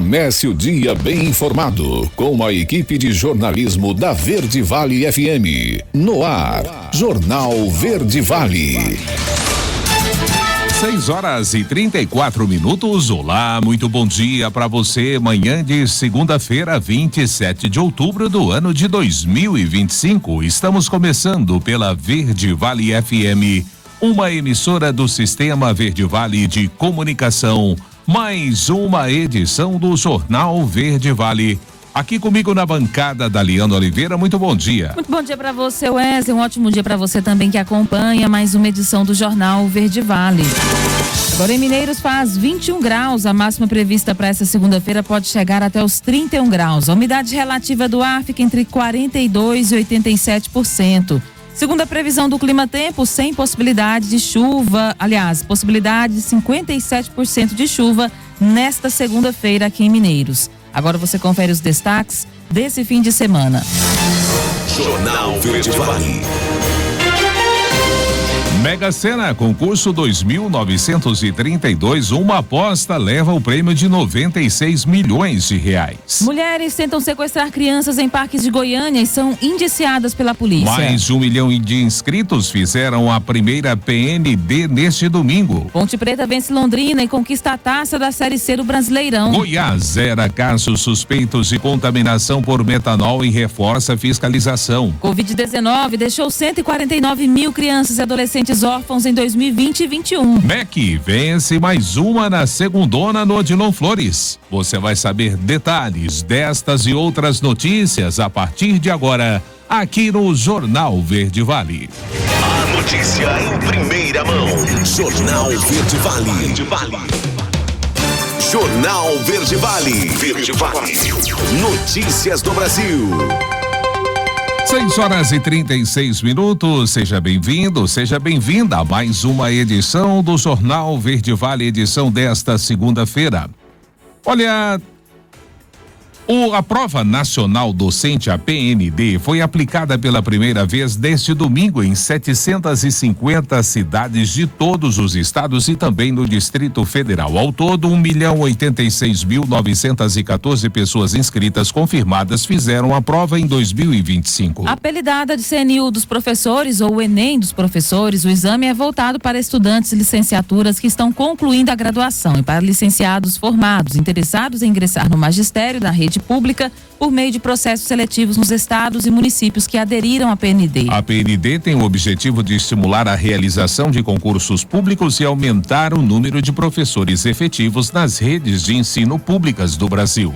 Comece o dia bem informado com a equipe de jornalismo da Verde Vale FM. No ar, Jornal Verde Vale. 6h34. Olá, muito bom dia para você. Manhã de segunda-feira, 27 de outubro do ano de 2025. Estamos começando pela Verde Vale FM, uma emissora do Sistema Verde Vale de Comunicação. Mais uma edição do Jornal Verde Vale. Aqui comigo na bancada, Daliano Oliveira, muito bom dia. Muito bom dia para você, Wesley, um ótimo dia para você também que acompanha mais uma edição do Jornal Verde Vale. Agora em Mineiros faz 21 graus, a máxima prevista para essa segunda-feira pode chegar até os 31 graus. A umidade relativa do ar fica entre 42% e 87%. Segundo a previsão do Clima Tempo, sem possibilidade de chuva, possibilidade de 57% de chuva nesta segunda-feira aqui em Mineiros. Agora você confere os destaques desse fim de semana. Jornal Verde Vale. Mega Sena, concurso 2.932, uma aposta leva o prêmio de 96 milhões de reais. Mulheres tentam sequestrar crianças em parques de Goiânia e são indiciadas pela polícia. Mais de 1 milhão de inscritos fizeram a primeira PND neste domingo. Ponte Preta vence Londrina e conquista a taça da Série C do Brasileirão. Goiás zera casos suspeitos de contaminação por metanol e reforça a fiscalização. Covid-19 deixou 149 mil crianças e adolescentes órfãos em 2020 e 2021. MEC vence mais uma na segundona no Odilon Flores. Você vai saber detalhes destas e outras notícias a partir de agora, aqui no Jornal Verde Vale. A notícia em primeira mão. Jornal Verde Vale. Jornal Verde Vale. Verde Vale. Notícias do Brasil. 6h36. Seja bem-vindo, seja bem-vinda a mais uma edição do Jornal Verde Vale, edição desta segunda-feira. Olha, a Prova Nacional Docente, a PND, foi aplicada pela primeira vez neste domingo em 750 cidades de todos os estados e também no Distrito Federal. Ao todo, 1.086.914 pessoas inscritas confirmadas fizeram a prova em 2025. Apelidada de CNU dos professores ou Enem dos professores, o exame é voltado para estudantes de licenciaturas que estão concluindo a graduação e para licenciados formados interessados em ingressar no magistério da rede pública por meio de processos seletivos nos estados e municípios que aderiram à PND. A PND tem o objetivo de estimular a realização de concursos públicos e aumentar o número de professores efetivos nas redes de ensino públicas do Brasil.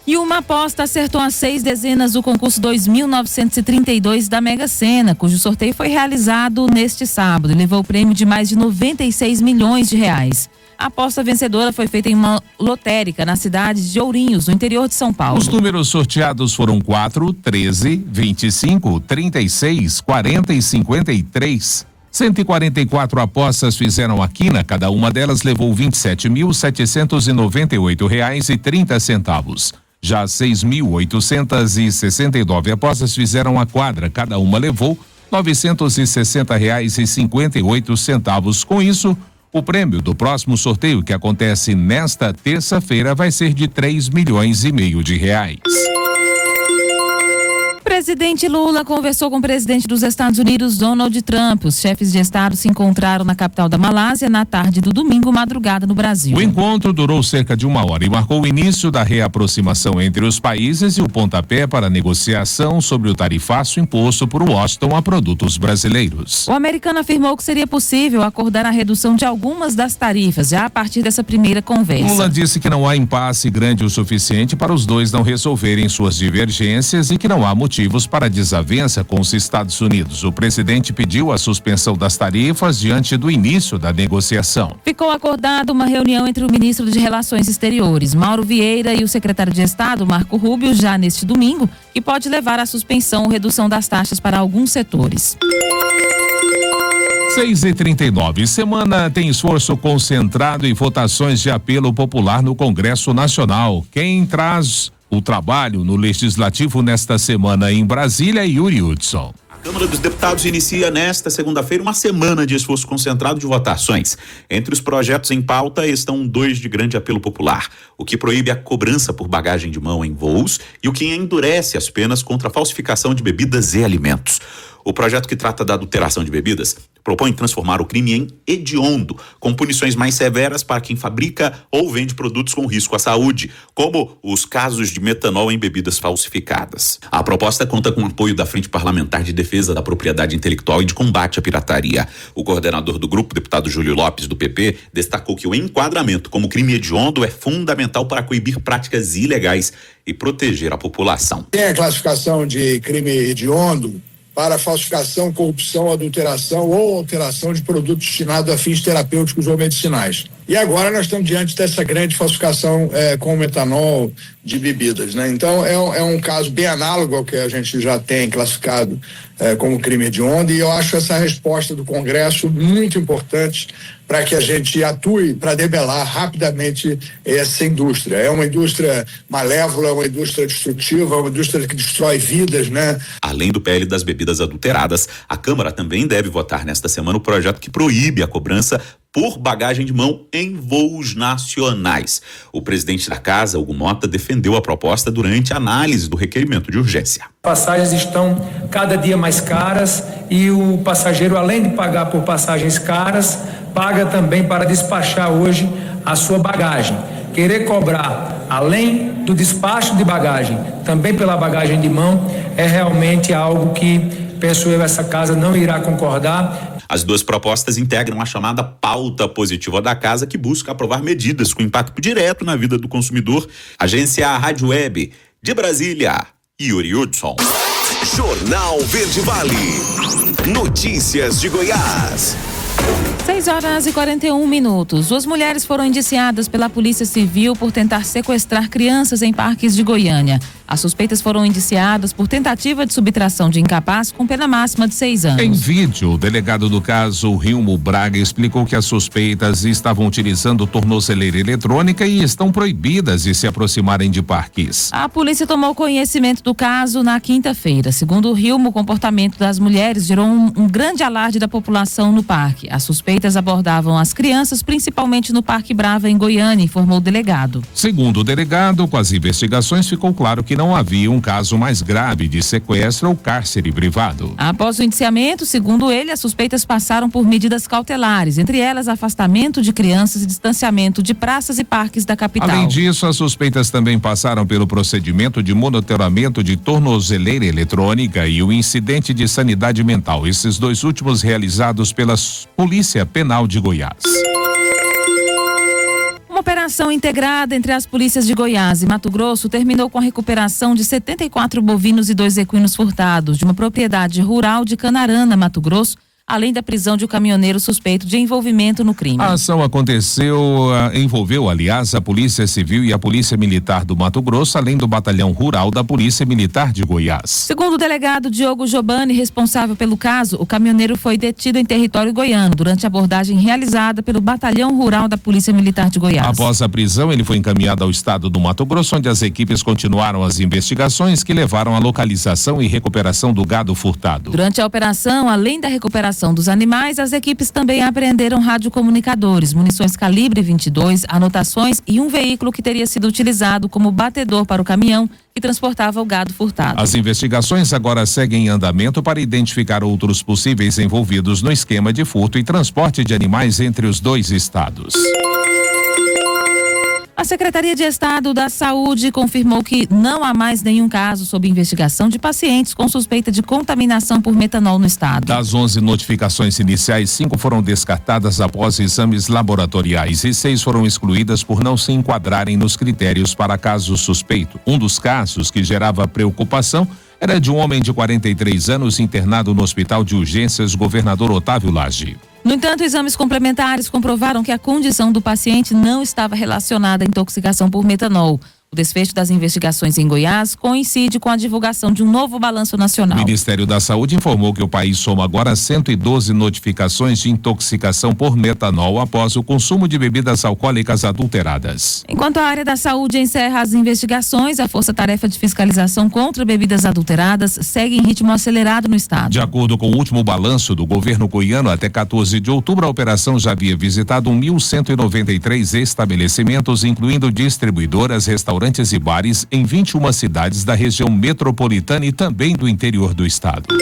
E uma aposta acertou as 6 dezenas do concurso 2.932 da Mega Sena, cujo sorteio foi realizado neste sábado e levou o prêmio de mais de 96 milhões de reais. A aposta vencedora foi feita em uma lotérica na cidade de Ourinhos, no interior de São Paulo. Os números sorteados foram 4, 13, 25, 36, 40 e 53. 144 apostas fizeram a quina, cada uma delas levou R$ 27.798,30. Já 6.869 apostas fizeram a quadra, cada uma levou R$ 960,58. Com isso, o prêmio do próximo sorteio, que acontece nesta terça-feira, vai ser de 3,5 milhões de reais. Presidente Lula conversou com o presidente dos Estados Unidos, Donald Trump. Os chefes de estado se encontraram na capital da Malásia na tarde do domingo, madrugada no Brasil. O encontro durou cerca de 1 hora e marcou o início da reaproximação entre os países e o pontapé para a negociação sobre o tarifaço imposto por Washington a produtos brasileiros. O americano afirmou que seria possível acordar a redução de algumas das tarifas já a partir dessa primeira conversa. Lula disse que não há impasse grande o suficiente para os dois não resolverem suas divergências e que não há motivos para desavença com os Estados Unidos. O presidente pediu a suspensão das tarifas diante do início da negociação. Ficou acordada uma reunião entre o ministro de Relações Exteriores, Mauro Vieira, e o secretário de Estado, Marco Rubio, já neste domingo, que pode levar à suspensão ou redução das taxas para alguns setores. 6h39. Semana tem esforço concentrado e votações de apelo popular no Congresso Nacional. Quem traz o trabalho no Legislativo nesta semana em Brasília é Yuri Hudson. A Câmara dos Deputados inicia nesta segunda-feira uma semana de esforço concentrado de votações. Entre os projetos em pauta estão 2 de grande apelo popular: o que proíbe a cobrança por bagagem de mão em voos e o que endurece as penas contra a falsificação de bebidas e alimentos. O projeto que trata da adulteração de bebidas propõe transformar o crime em hediondo, com punições mais severas para quem fabrica ou vende produtos com risco à saúde, como os casos de metanol em bebidas falsificadas. A proposta conta com o apoio da Frente Parlamentar de Defesa da Propriedade Intelectual e de Combate à Pirataria. O coordenador do grupo, deputado Júlio Lopes, do PP, destacou que o enquadramento como crime hediondo é fundamental para coibir práticas ilegais e proteger a população. Tem a classificação de crime hediondo para falsificação, corrupção, adulteração ou alteração de produtos destinados a fins terapêuticos ou medicinais. E agora nós estamos diante dessa grande falsificação com metanol de bebidas, né? Então é um caso bem análogo ao que a gente já tem classificado como crime hediondo, e eu acho essa resposta do Congresso muito importante para que a gente atue para debelar rapidamente essa indústria. É uma indústria malévola, é uma indústria destrutiva, é uma indústria que destrói vidas, né? Além do PL das bebidas adulteradas, a Câmara também deve votar nesta semana o projeto que proíbe a cobrança por bagagem de mão em voos nacionais. O presidente da Casa, Hugo Mota, defendeu a proposta durante a análise do requerimento de urgência. Passagens estão cada dia mais caras e o passageiro, além de pagar por passagens caras, paga também para despachar hoje a sua bagagem. Querer cobrar, além do despacho de bagagem, também pela bagagem de mão, é realmente algo que, penso eu, essa casa não irá concordar. As 2 propostas integram a chamada pauta positiva da Casa, que busca aprovar medidas com impacto direto na vida do consumidor. Agência Rádio Web de Brasília, Yuri Hudson. Jornal Verde Vale. Notícias de Goiás. 6h41. 2 mulheres foram indiciadas pela Polícia Civil por tentar sequestrar crianças em parques de Goiânia. As suspeitas foram indiciadas por tentativa de subtração de incapaz com pena máxima de 6 anos. Em vídeo, o delegado do caso, Rilmo Braga, explicou que as suspeitas estavam utilizando tornozeleira eletrônica e estão proibidas de se aproximarem de parques. A polícia tomou conhecimento do caso na quinta-feira. Segundo o Rilmo, o comportamento das mulheres gerou um grande alarde da população no parque. As suspeitas abordavam as crianças, principalmente no Parque Brava, em Goiânia, informou o delegado. Segundo o delegado, com as investigações ficou claro que não havia um caso mais grave de sequestro ou cárcere privado. Após o indiciamento, segundo ele, as suspeitas passaram por medidas cautelares, entre elas afastamento de crianças e distanciamento de praças e parques da capital. Além disso, as suspeitas também passaram pelo procedimento de monitoramento de tornozeleira eletrônica e o incidente de sanidade mental, esses 2 últimos realizados pela Polícia Penal de Goiás. Uma operação integrada entre as polícias de Goiás e Mato Grosso terminou com a recuperação de 74 bovinos e 2 equinos furtados de uma propriedade rural de Canarana, Mato Grosso, além da prisão de um caminhoneiro suspeito de envolvimento no crime. A ação envolveu, aliás, a Polícia Civil e a Polícia Militar do Mato Grosso, além do Batalhão Rural da Polícia Militar de Goiás. Segundo o delegado Diogo Giovanni, responsável pelo caso, o caminhoneiro foi detido em território goiano durante a abordagem realizada pelo Batalhão Rural da Polícia Militar de Goiás. Após a prisão, ele foi encaminhado ao estado do Mato Grosso, onde as equipes continuaram as investigações que levaram à localização e recuperação do gado furtado. Durante a operação, além da recuperação dos animais, as equipes também apreenderam radiocomunicadores, munições calibre 22, anotações e um veículo que teria sido utilizado como batedor para o caminhão que transportava o gado furtado. As investigações agora seguem em andamento para identificar outros possíveis envolvidos no esquema de furto e transporte de animais entre os 2 estados. A Secretaria de Estado da Saúde confirmou que não há mais nenhum caso sob investigação de pacientes com suspeita de contaminação por metanol no estado. Das 11 notificações iniciais, 5 foram descartadas após exames laboratoriais e 6 foram excluídas por não se enquadrarem nos critérios para caso suspeito. Um dos casos que gerava preocupação era de um homem de 43 anos internado no Hospital de Urgências Governador Otávio Lage. No entanto, exames complementares comprovaram que a condição do paciente não estava relacionada à intoxicação por metanol. O desfecho das investigações em Goiás coincide com a divulgação de um novo balanço nacional. O Ministério da Saúde informou que o país soma agora 112 notificações de intoxicação por metanol após o consumo de bebidas alcoólicas adulteradas. Enquanto a área da saúde encerra as investigações, a Força-Tarefa de Fiscalização contra bebidas adulteradas segue em ritmo acelerado no estado. De acordo com o último balanço do governo goiano, até 14 de outubro, a operação já havia visitado 1.193 estabelecimentos, incluindo distribuidoras, restaurantes e bares em 21 cidades da região metropolitana e também do interior do estado.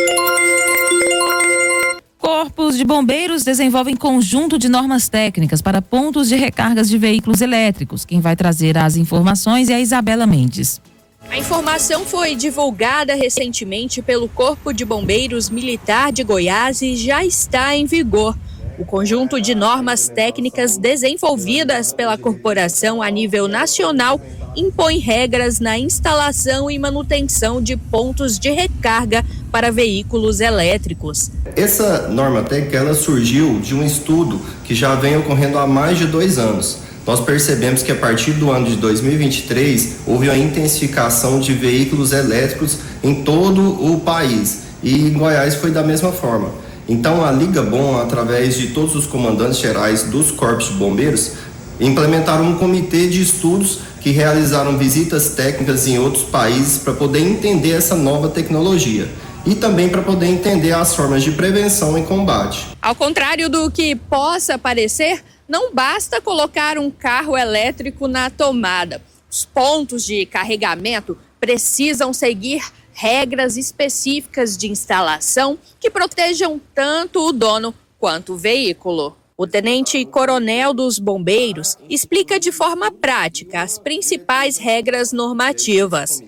Corpos de bombeiros desenvolvem conjunto de normas técnicas para pontos de recargas de veículos elétricos. Quem vai trazer as informações é a Isabela Mendes. A informação foi divulgada recentemente pelo Corpo de Bombeiros Militar de Goiás e já está em vigor. O conjunto de normas técnicas desenvolvidas pela corporação a nível nacional impõe regras na instalação e manutenção de pontos de recarga para veículos elétricos. Essa norma técnica ela surgiu de um estudo que já vem ocorrendo há mais de 2 anos. Nós percebemos que a partir do ano de 2023 houve uma intensificação de veículos elétricos em todo o país e em Goiás foi da mesma forma. Então a Liga Bom, através de todos os comandantes gerais dos corpos de bombeiros, implementaram um comitê de estudos que realizaram visitas técnicas em outros países para poder entender essa nova tecnologia e também para poder entender as formas de prevenção e combate. Ao contrário do que possa parecer, não basta colocar um carro elétrico na tomada. Os pontos de carregamento precisam seguir regras específicas de instalação que protejam tanto o dono quanto o veículo. O tenente-coronel dos bombeiros explica de forma prática as principais regras normativas.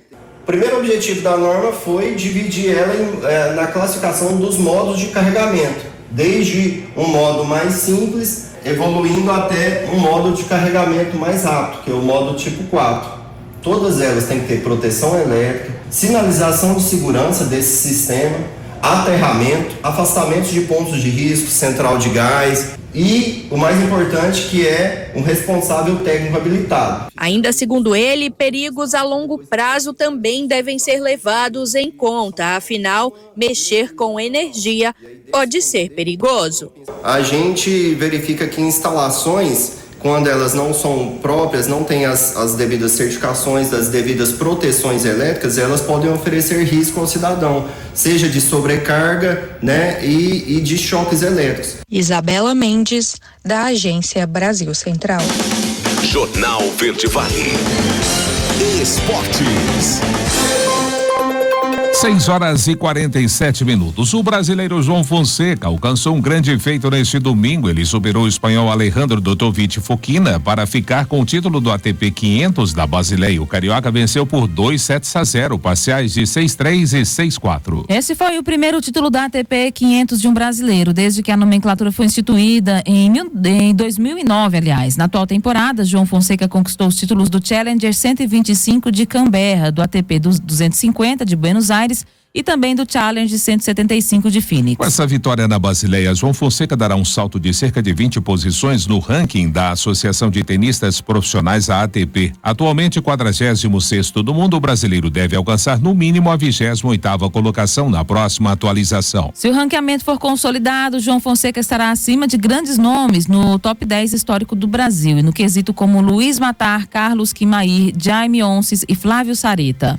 O primeiro objetivo da norma foi dividir ela na classificação dos modos de carregamento, desde um modo mais simples, evoluindo até um modo de carregamento mais rápido, que é o modo tipo 4. Todas elas têm que ter proteção elétrica, sinalização de segurança desse sistema, aterramento, afastamento de pontos de risco, central de gás e, o mais importante, que é um responsável técnico habilitado. Ainda segundo ele, perigos a longo prazo também devem ser levados em conta, afinal, mexer com energia pode ser perigoso. A gente verifica que instalações, quando elas não são próprias, não têm as devidas certificações, das devidas proteções elétricas, elas podem oferecer risco ao cidadão, seja de sobrecarga, né, e de choques elétricos. Isabela Mendes, da Agência Brasil Central. Jornal Verde Vale. Esportes. 6h47. O brasileiro João Fonseca alcançou um grande feito neste domingo. Ele superou o espanhol Alejandro Dotovich Fokina para ficar com o título do ATP 500 da Basileia. O carioca venceu por 2-7-0, parciais de 6-3 e 6-4. Esse foi o primeiro título da ATP 500 de um brasileiro, desde que a nomenclatura foi instituída em 2009, aliás. Na atual temporada, João Fonseca conquistou os títulos do Challenger 125 de Canberra, do ATP 250 de Buenos Aires e também do Challenge 175 de Phoenix. Com essa vitória na Basileia, João Fonseca dará um salto de cerca de 20 posições no ranking da Associação de Tenistas Profissionais, a ATP. Atualmente 46º do mundo, o brasileiro deve alcançar no mínimo a 28ª colocação na próxima atualização. Se o ranqueamento for consolidado, João Fonseca estará acima de grandes nomes no top 10 histórico do Brasil e no quesito como Luiz Matar, Carlos Quimair, Jaime Onces e Flávio Sareta.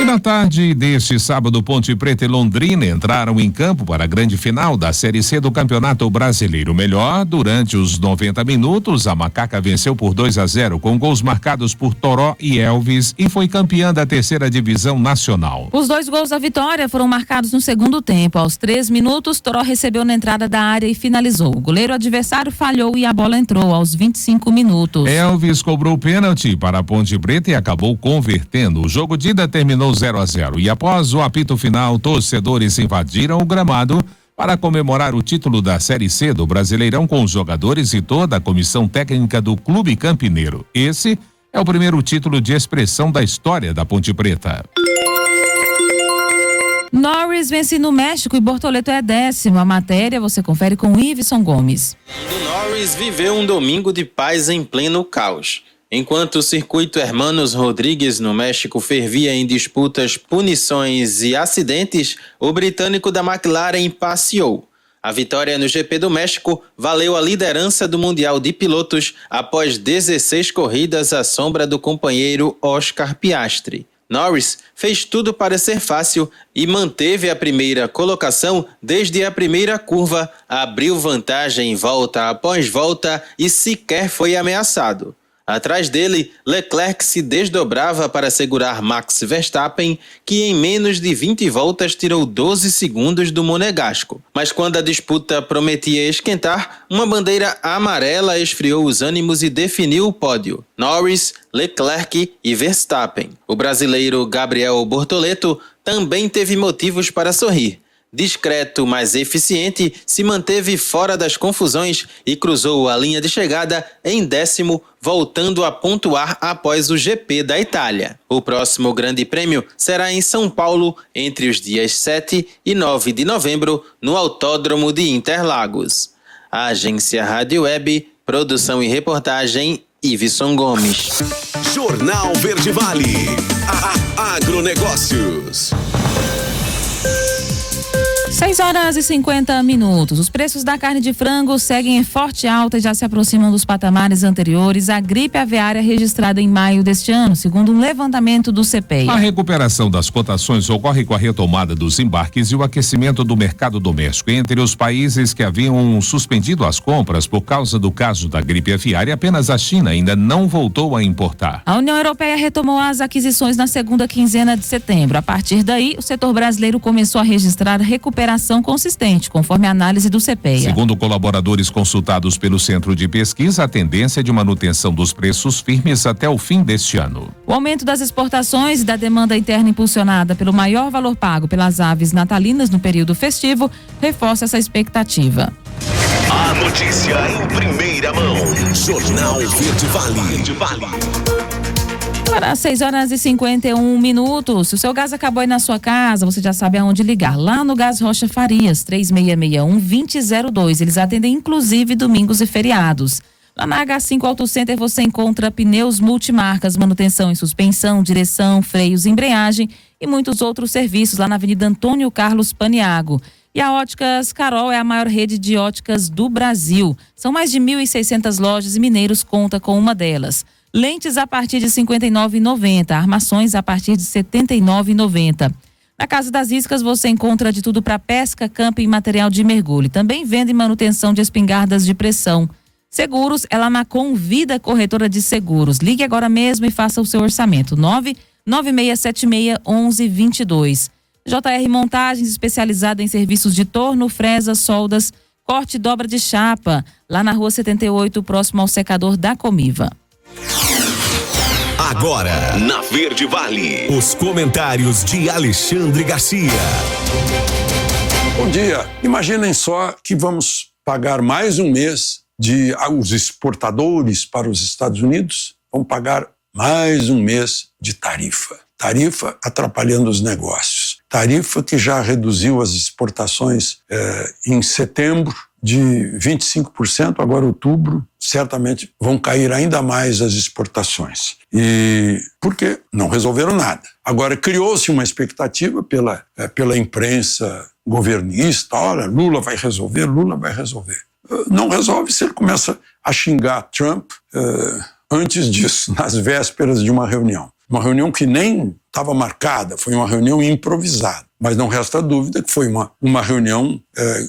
E na tarde deste sábado, Ponte Preta e Londrina entraram em campo para a grande final da Série C do Campeonato Brasileiro. Melhor, durante os 90 minutos, a Macaca venceu por 2-0 com gols marcados por Toró e Elvis e foi campeã da 3ª divisão nacional. Os 2 gols da vitória foram marcados no segundo tempo. Aos 3 minutos, Toró recebeu na entrada da área e finalizou. O goleiro adversário falhou e a bola entrou aos 25 minutos. Elvis cobrou pênalti para a Ponte Preta e acabou convertendo. O jogo de ida terminou 0-0 e após o apito final, torcedores invadiram o gramado para comemorar o título da Série C do Brasileirão com os jogadores e toda a comissão técnica do Clube Campineiro. Esse é o primeiro título de expressão da história da Ponte Preta. Norris vence no México e Bortoleto é 10º. A matéria você confere com Iveson Gomes. O Norris viveu um domingo de paz em pleno caos. Enquanto o circuito Hermanos Rodrigues no México fervia em disputas, punições e acidentes, o britânico da McLaren passeou. A vitória no GP do México valeu a liderança do Mundial de Pilotos após 16 corridas à sombra do companheiro Oscar Piastri. Norris fez tudo para ser fácil e manteve a primeira colocação desde a primeira curva, abriu vantagem volta após volta e sequer foi ameaçado. Atrás dele, Leclerc se desdobrava para segurar Max Verstappen, que em menos de 20 voltas tirou 12 segundos do monegasco. Mas quando a disputa prometia esquentar, uma bandeira amarela esfriou os ânimos e definiu o pódio. Norris, Leclerc e Verstappen. O brasileiro Gabriel Bortoleto também teve motivos para sorrir. Discreto, mas eficiente, se manteve fora das confusões e cruzou a linha de chegada em 10º, voltando a pontuar após o GP da Itália. O próximo Grande Prêmio será em São Paulo, entre os dias 7 e 9 de novembro, no Autódromo de Interlagos. A Agência Rádio Web, produção e reportagem, Iveson Gomes. Jornal Verde Vale. Agronegócios. 6h50. Os preços da carne de frango seguem em forte alta e já se aproximam dos patamares anteriores à gripe aviária registrada em maio deste ano, segundo um levantamento do CPEA. A recuperação das cotações ocorre com a retomada dos embarques e o aquecimento do mercado doméstico. Entre os países que haviam suspendido as compras por causa do caso da gripe aviária, apenas a China ainda não voltou a importar. A União Europeia retomou as aquisições na segunda quinzena de setembro. A partir daí, o setor brasileiro começou a registrar recuperação consistente, conforme a análise do CPEA. Segundo colaboradores consultados pelo Centro de Pesquisa, a tendência é de manutenção dos preços firmes até o fim deste ano. O aumento das exportações e da demanda interna impulsionada pelo maior valor pago pelas aves natalinas no período festivo reforça essa expectativa. A notícia em primeira mão. Jornal Verde Vale. Agora, 6h51. Se o seu gás acabou aí na sua casa, você já sabe aonde ligar. Lá no Gás Rocha Farias, 3661-2002. Eles atendem inclusive domingos e feriados. Lá na H5 Auto Center você encontra pneus multimarcas, manutenção e suspensão, direção, freios, embreagem e muitos outros serviços lá na Avenida Antônio Carlos Paniago. E a Óticas Carol é a maior rede de óticas do Brasil. São mais de 1.600 lojas e Mineiros conta com uma delas. Lentes a partir de R$ 59,90, armações a partir de R$ 79,90. Na Casa das Iscas você encontra de tudo para pesca, camping e material de mergulho. Também vende manutenção de espingardas de pressão. Seguros é lá na Convida Corretora de Seguros. Ligue agora mesmo e faça o seu orçamento. 99676-1122. JR Montagens, especializada em serviços de torno, fresas, soldas, corte e dobra de chapa. Lá na Rua 78, próximo ao secador da Comiva. Agora, na Verde Vale, os comentários de Alexandre Garcia. Bom dia. Imaginem só que vamos pagar mais um mês os exportadores para os Estados Unidos vão pagar mais um mês de tarifa. Tarifa atrapalhando os negócios. Tarifa que já reduziu as exportações em setembro de 25%, agora outubro, certamente vão cair ainda mais as exportações. E porque não resolveram nada. Agora, criou-se uma expectativa pela imprensa governista, olha, Lula vai resolver. Não resolve se ele começa a xingar Trump antes disso, nas vésperas de uma reunião. Uma reunião que nem estava marcada, foi uma reunião improvisada. Mas não resta dúvida que foi uma reunião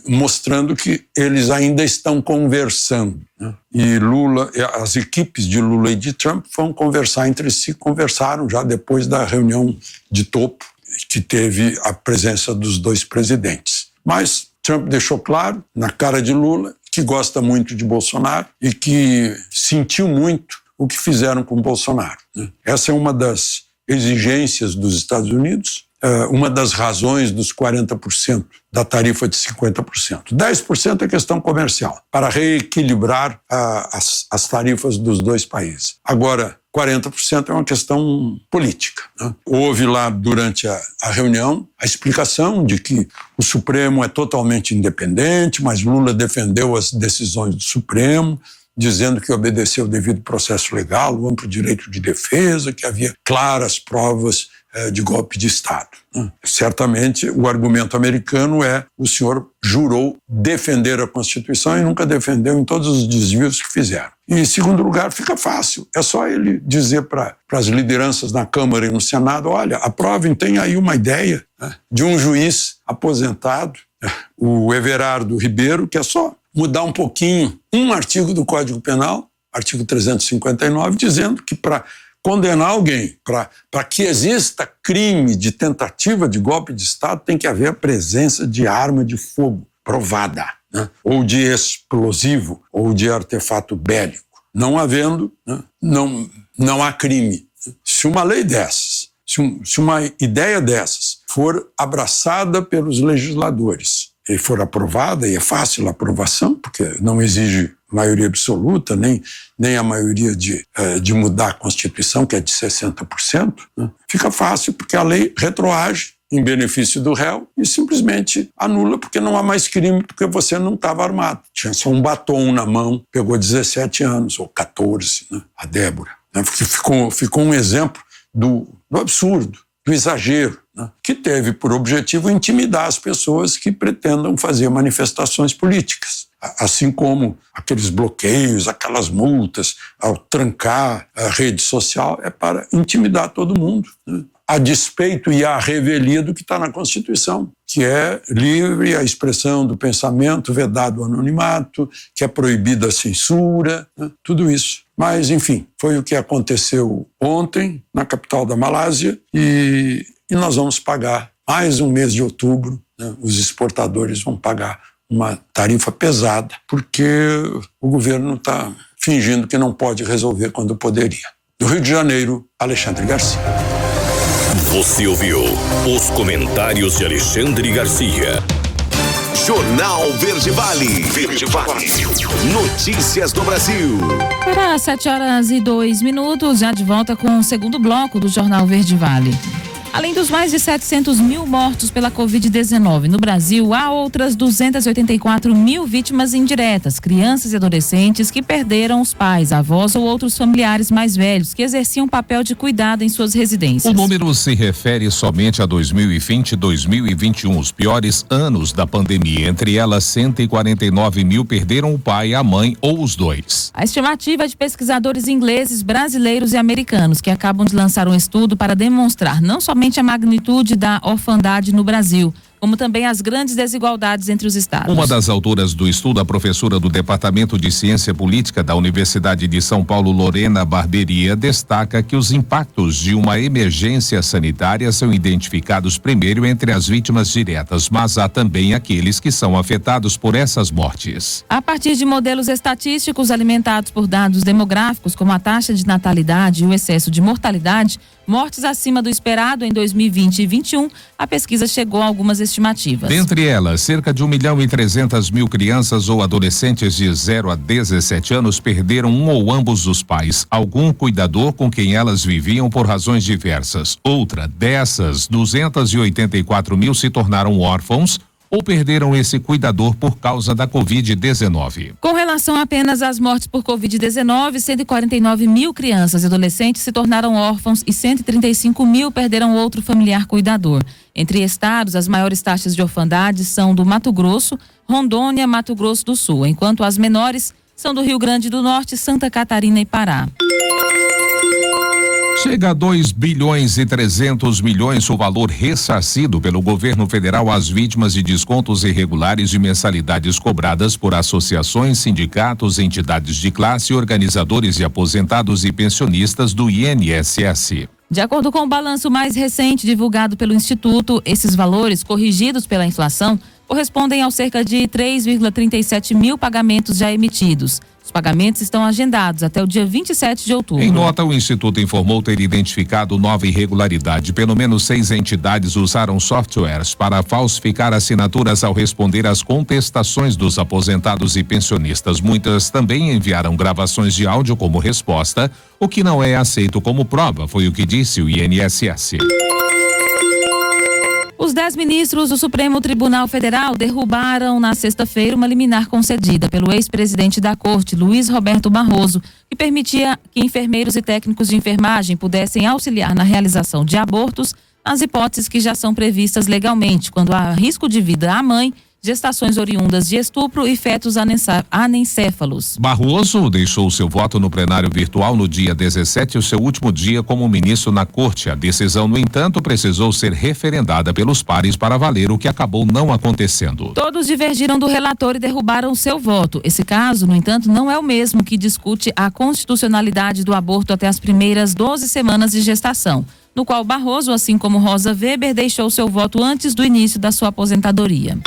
mostrando que eles ainda estão conversando, né? E Lula, as equipes de Lula e de Trump vão conversar entre si, conversaram já depois da reunião de topo que teve a presença dos dois presidentes. Mas Trump deixou claro, na cara de Lula, que gosta muito de Bolsonaro e que sentiu muito o que fizeram com Bolsonaro, né? Essa é uma das exigências dos Estados Unidos, uma das razões dos 40% da tarifa de 50%. 10% é questão comercial, para reequilibrar as tarifas dos dois países. Agora, 40% é uma questão política, né? Houve lá, durante a reunião, a explicação de que o Supremo é totalmente independente, mas Lula defendeu as decisões do Supremo, dizendo que obedeceu o devido processo legal, o amplo direito de defesa, que havia claras provas de golpe de Estado. Certamente, o argumento americano é: o senhor jurou defender a Constituição e nunca defendeu em todos os desvios que fizeram. E, em segundo lugar, fica fácil. É só ele dizer para as lideranças na Câmara e no Senado: olha, aprovem, tem aí uma ideia de um juiz aposentado, o Everardo Ribeiro, que é só mudar um pouquinho um artigo do Código Penal, artigo 359, dizendo que para condenar alguém, para que exista crime de tentativa de golpe de Estado, tem que haver a presença de arma de fogo provada, ou de explosivo, ou de artefato bélico. Não havendo, não há crime. Se uma lei dessas, se uma ideia dessas for abraçada pelos legisladores e for aprovada, e é fácil a aprovação, porque não exige maioria absoluta, nem a maioria de mudar a Constituição, que é de 60%, fica fácil, porque a lei retroage em benefício do réu e simplesmente anula, porque não há mais crime, porque você não estava armado. Tinha só um batom na mão, pegou 17 anos, ou 14, a Débora. Porque ficou um exemplo do absurdo, do exagero, que teve por objetivo intimidar as pessoas que pretendam fazer manifestações políticas. Assim como aqueles bloqueios, aquelas multas, ao trancar a rede social, é para intimidar todo mundo, a despeito e a revelia do que está na Constituição, que é livre a expressão do pensamento, vedado o anonimato, que é proibida a censura, tudo isso. Mas, enfim, foi o que aconteceu ontem na capital da Malásia e nós vamos pagar mais um mês de outubro, os exportadores vão pagar uma tarifa pesada, porque o governo está fingindo que não pode resolver quando poderia. Do Rio de Janeiro, Alexandre Garcia. Você ouviu os comentários de Alexandre Garcia. Jornal Verde Vale. Verde Vale. Notícias do Brasil. Para 7h02, já de volta com o segundo bloco do Jornal Verde Vale. Além dos mais de 700 mil mortos pela Covid-19 no Brasil, há outras 284 mil vítimas indiretas, crianças e adolescentes que perderam os pais, avós ou outros familiares mais velhos que exerciam papel de cuidado em suas residências. O número se refere somente a 2020 e 2021, os piores anos da pandemia. Entre elas, 149 mil perderam o pai, a mãe ou os dois. A estimativa é de pesquisadores ingleses, brasileiros e americanos que acabam de lançar um estudo para demonstrar não somente a magnitude da orfandade no Brasil, como também as grandes desigualdades entre os estados. Uma das autoras do estudo, a professora do Departamento de Ciência Política da Universidade de São Paulo, Lorena Barberia, destaca que os impactos de uma emergência sanitária são identificados primeiro entre as vítimas diretas, mas há também aqueles que são afetados por essas mortes. A partir de modelos estatísticos alimentados por dados demográficos, como a taxa de natalidade e o excesso de mortalidade, mortes acima do esperado em 2020 e 2021, a pesquisa chegou a algumas estimativas. Dentre elas, cerca de 1.300.000 crianças ou adolescentes de 0 a 17 anos perderam um ou ambos os pais, algum cuidador com quem elas viviam por razões diversas. Outra dessas, 284 mil se tornaram órfãos ou perderam esse cuidador por causa da Covid-19. Com relação apenas às mortes por Covid-19, 149 mil crianças e adolescentes se tornaram órfãos e 135 mil perderam outro familiar cuidador. Entre estados, as maiores taxas de orfandade são do Mato Grosso, Rondônia, Mato Grosso do Sul, enquanto as menores são do Rio Grande do Norte, Santa Catarina e Pará. Chega a 2,3 bilhões o valor ressarcido pelo governo federal às vítimas de descontos irregulares de mensalidades cobradas por associações, sindicatos, entidades de classe, organizadores de aposentados e pensionistas do INSS. De acordo com o balanço mais recente divulgado pelo Instituto, esses valores, corrigidos pela inflação, correspondem aos cerca de 3,37 mil pagamentos já emitidos. Os pagamentos estão agendados até o dia 27 de outubro. Em nota, o Instituto informou ter identificado nova irregularidade. Pelo menos 6 entidades usaram softwares para falsificar assinaturas ao responder às contestações dos aposentados e pensionistas. Muitas também enviaram gravações de áudio como resposta, o que não é aceito como prova, foi o que disse o INSS. Os 10 ministros do Supremo Tribunal Federal derrubaram na sexta-feira uma liminar concedida pelo ex-presidente da Corte, Luiz Roberto Barroso, que permitia que enfermeiros e técnicos de enfermagem pudessem auxiliar na realização de abortos nas hipóteses que já são previstas legalmente, quando há risco de vida à mãe, gestações oriundas de estupro e fetos anencéfalos. Barroso deixou seu voto no plenário virtual no dia 17, o seu último dia como ministro na corte. A decisão, no entanto, precisou ser referendada pelos pares para valer, o que acabou não acontecendo. Todos divergiram do relator e derrubaram seu voto. Esse caso, no entanto, não é o mesmo que discute a constitucionalidade do aborto até as primeiras 12 semanas de gestação, no qual Barroso, assim como Rosa Weber, deixou seu voto antes do início da sua aposentadoria.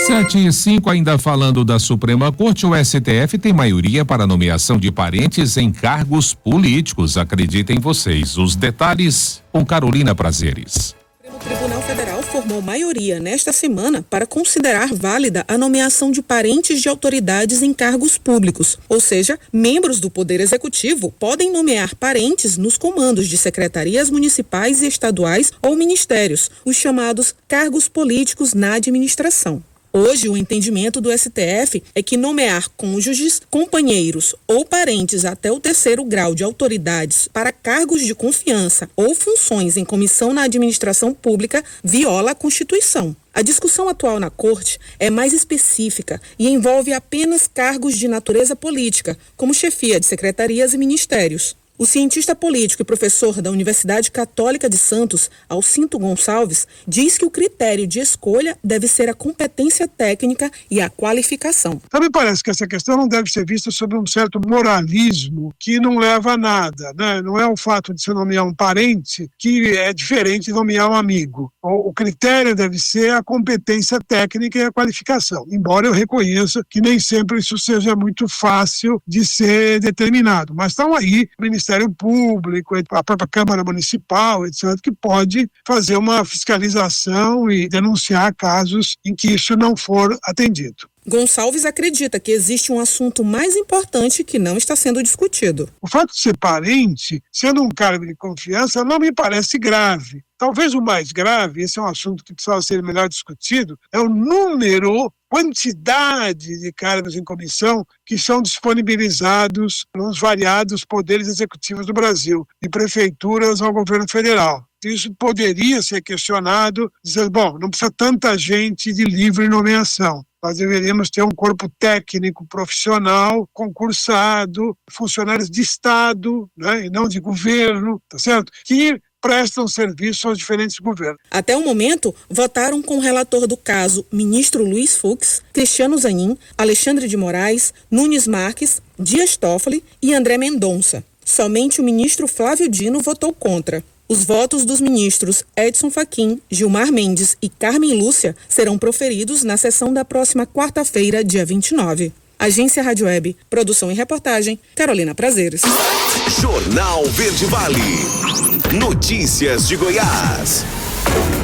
7:05, ainda falando da Suprema Corte, o STF tem maioria para nomeação de parentes em cargos políticos. Acreditem vocês. Os detalhes com Carolina Prazeres. O Tribunal Federal formou maioria nesta semana para considerar válida a nomeação de parentes de autoridades em cargos públicos, ou seja, membros do Poder Executivo podem nomear parentes nos comandos de secretarias municipais e estaduais ou ministérios, os chamados cargos políticos na administração. Hoje, o entendimento do STF é que nomear cônjuges, companheiros ou parentes até o 3º grau de autoridades para cargos de confiança ou funções em comissão na administração pública viola a Constituição. A discussão atual na Corte é mais específica e envolve apenas cargos de natureza política, como chefia de secretarias e ministérios. O cientista político e professor da Universidade Católica de Santos, Alcinto Gonçalves, diz que o critério de escolha deve ser a competência técnica e a qualificação. Também parece que essa questão não deve ser vista sob um certo moralismo que não leva a nada, né? Não é o fato de se nomear um parente que é diferente de nomear um amigo. O critério deve ser a competência técnica e a qualificação, embora eu reconheça que nem sempre isso seja muito fácil de ser determinado. Mas estão aí o Ministério Público, a própria Câmara Municipal, etc., que pode fazer uma fiscalização e denunciar casos em que isso não for atendido. Gonçalves acredita que existe um assunto mais importante que não está sendo discutido. O fato de ser parente, sendo um cargo de confiança, não me parece grave. Talvez o mais grave, esse é um assunto que precisa ser melhor discutido, é o número, quantidade de cargos em comissão que são disponibilizados nos variados poderes executivos do Brasil, de prefeituras ao governo federal. Isso poderia ser questionado, dizendo, bom, não precisa tanta gente de livre nomeação. Nós deveríamos ter um corpo técnico, profissional, concursado, funcionários de Estado, né, e não de governo, tá certo? Que prestam serviço aos diferentes governos. Até o momento, votaram com o relator do caso, ministro Luiz Fux, Cristiano Zanin, Alexandre de Moraes, Nunes Marques, Dias Toffoli e André Mendonça. Somente o ministro Flávio Dino votou contra. Os votos dos ministros Edson Fachin, Gilmar Mendes e Carmen Lúcia serão proferidos na sessão da próxima quarta-feira, dia 29. Agência Rádio Web, produção e reportagem, Carolina Prazeres. Jornal Verde Vale. Notícias de Goiás.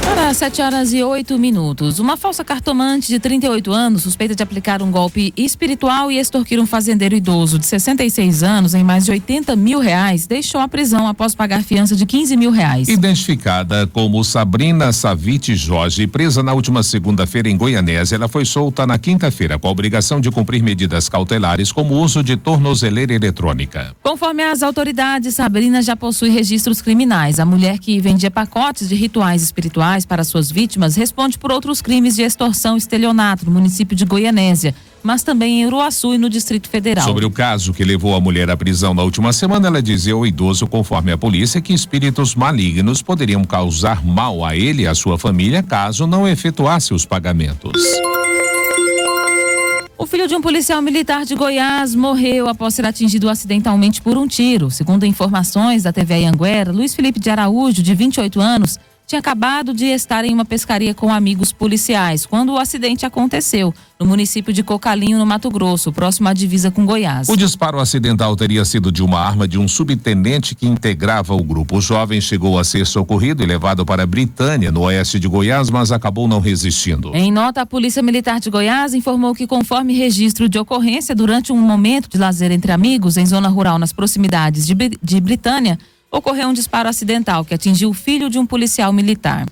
Para 7h08. Uma falsa cartomante de 38 anos, suspeita de aplicar um golpe espiritual e extorquir um fazendeiro idoso de 66 anos em mais de R$80 mil, deixou a prisão após pagar fiança de R$15 mil. Identificada como Sabrina Savite Jorge, presa na última segunda-feira em Goianésia, ela foi solta na quinta-feira com a obrigação de cumprir medidas cautelares como o uso de tornozeleira eletrônica. Conforme as autoridades, Sabrina já possui registros criminais. A mulher que vendia pacotes de rituais espirituais para suas vítimas responde por outros crimes de extorsão e estelionato no município de Goianésia, mas também em Uruaçu e no Distrito Federal. Sobre o caso que levou a mulher à prisão na última semana, ela dizia ao idoso, conforme a polícia, que espíritos malignos poderiam causar mal a ele e à sua família caso não efetuasse os pagamentos. O filho de um policial militar de Goiás morreu após ser atingido acidentalmente por um tiro. Segundo informações da TV Anhanguera, Luiz Felipe de Araújo, de 28 anos, tinha acabado de estar em uma pescaria com amigos policiais quando o acidente aconteceu no município de Cocalinho, no Mato Grosso, próximo à divisa com Goiás. O disparo acidental teria sido de uma arma de um subtenente que integrava o grupo. O jovem chegou a ser socorrido e levado para Britânia, no oeste de Goiás, mas acabou não resistindo. Em nota, a Polícia Militar de Goiás informou que, conforme registro de ocorrência, durante um momento de lazer entre amigos em zona rural nas proximidades de Britânia, ocorreu um disparo acidental que atingiu o filho de um policial militar.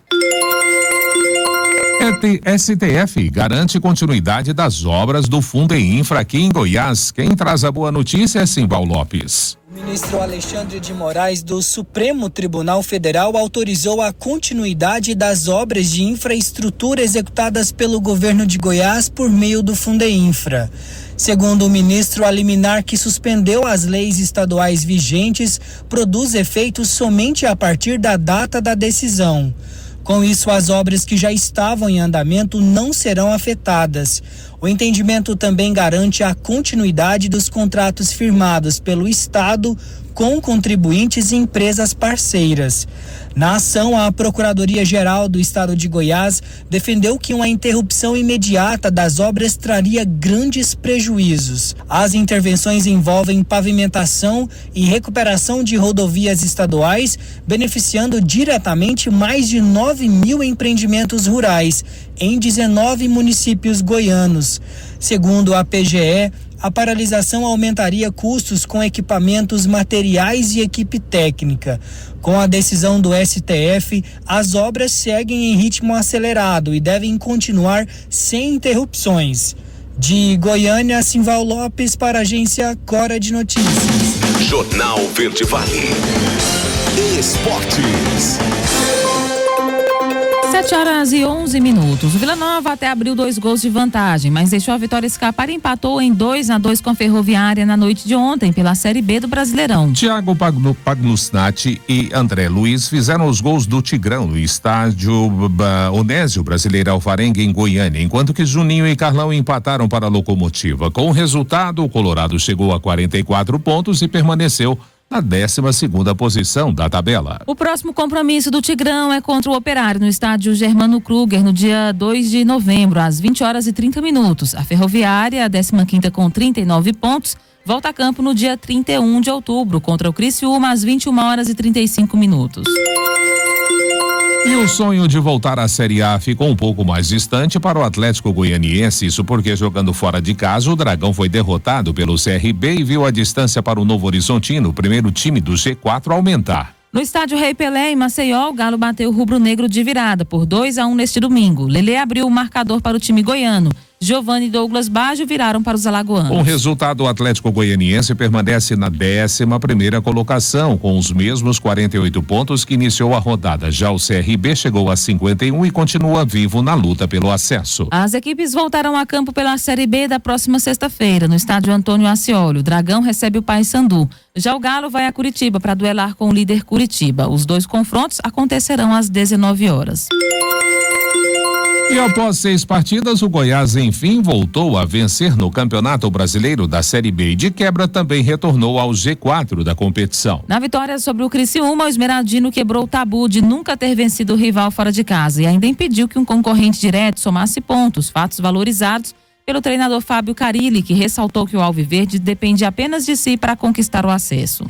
STF garante continuidade das obras do Fundeinfra aqui em Goiás. Quem traz a boa notícia é Simbal Lopes. O ministro Alexandre de Moraes do Supremo Tribunal Federal autorizou a continuidade das obras de infraestrutura executadas pelo governo de Goiás por meio do Fundeinfra. Segundo o ministro, a liminar que suspendeu as leis estaduais vigentes produz efeitos somente a partir da data da decisão. Com isso, as obras que já estavam em andamento não serão afetadas. O entendimento também garante a continuidade dos contratos firmados pelo Estado com contribuintes e empresas parceiras. Na ação, a Procuradoria-Geral do Estado de Goiás defendeu que uma interrupção imediata das obras traria grandes prejuízos. As intervenções envolvem pavimentação e recuperação de rodovias estaduais, beneficiando diretamente mais de 9.000 empreendimentos rurais em 19 municípios goianos. Segundo a PGE, a paralisação aumentaria custos com equipamentos, materiais e equipe técnica. Com a decisão do STF, as obras seguem em ritmo acelerado e devem continuar sem interrupções. De Goiânia, Simval Lopes para a agência Cora de Notícias. Jornal Verde Vale. Esportes. 7h11. O Vila Nova até abriu 2 gols de vantagem, mas deixou a vitória escapar e empatou em 2-2 com a Ferroviária na noite de ontem pela Série B do Brasileirão. Thiago Pagnussati e André Luiz fizeram os gols do Tigrão no estádio Onésio Brasileiro Alvarenga em Goiânia, enquanto que Juninho e Carlão empataram para a Locomotiva. Com o resultado, o Colorado chegou a 44 pontos e permaneceu na 12ª posição da tabela. O próximo compromisso do Tigrão é contra o Operário no estádio Germano Kruger no dia 2 de novembro, às 20h30. A Ferroviária, a 15ª com 39 pontos, volta a campo no dia 31 de outubro contra o Criciúma às 21h35. E o sonho de voltar à Série A ficou um pouco mais distante para o Atlético Goianiense, isso porque jogando fora de casa o Dragão foi derrotado pelo CRB e viu a distância para o Novo Horizontino, o primeiro time do G4, aumentar. No estádio Rei Pelé, em Maceió, o Galo bateu o rubro-negro de virada por 2-1 neste domingo. Lelê abriu o marcador para o time goiano. Giovani e Douglas Baggio viraram para os alagoanos. Com o resultado, o Atlético Goianiense permanece na 11ª colocação, com os mesmos 48 pontos que iniciou a rodada. Já o CRB chegou a 51 e continua vivo na luta pelo acesso. As equipes voltarão a campo pela Série B da próxima sexta-feira, no estádio Antônio Ascioli. O Dragão recebe o Paysandu. Já o Galo vai a Curitiba para duelar com o líder Curitiba. Os 2 confrontos acontecerão às 19h. E após 6 partidas, o Goiás enfim voltou a vencer no Campeonato Brasileiro da Série B e de quebra também retornou ao G4 da competição. Na vitória sobre o Criciúma, o Esmeraldino quebrou o tabu de nunca ter vencido o rival fora de casa e ainda impediu que um concorrente direto somasse pontos, fatos valorizados pelo treinador Fábio Carilli, que ressaltou que o Alviverde depende apenas de si para conquistar o acesso.